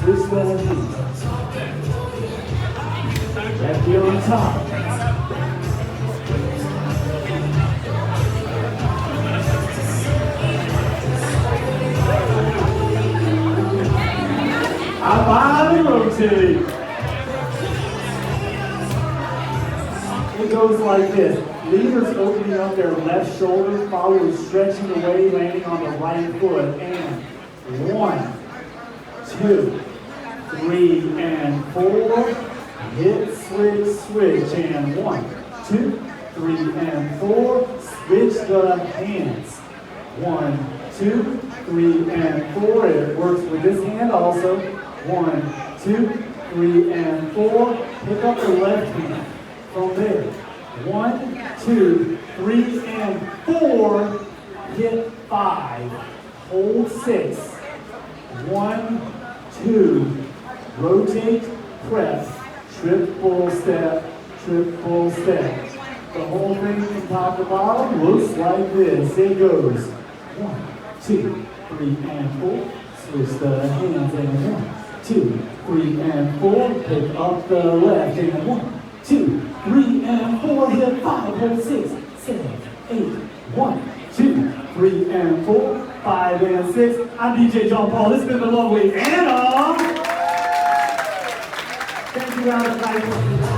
switch the knee. Left heel on top. Up high and rotate. It goes like this. Leaders opening up their left shoulder, followers stretching away, landing on the right foot. And 1, 2, 3, and 4. Hit, switch, switch. And 1, 2, 3, and 4. Switch the hands. 1, 2, 3, and 4. It works with this hand also. 1, 2, 3, and 4. Pick up the left hand from there. 1, 2, 3, and 4. Hit 5. Hold 6. 1, 2. Rotate, press. Triple step, triple step. The whole thing from top to bottom looks like this. It goes 1, 2, 3, and 4. Switch the hands and 1, 2, 3, and 4. Pick up the left and 1, 2, 3, and 4. Hit 5, hold 6, 7, 8. 1, 2, 3, and 4. 5 and 6. I'm DJ John Paul. This has been the lovely Anna. Thank you, Round Up Nightclub.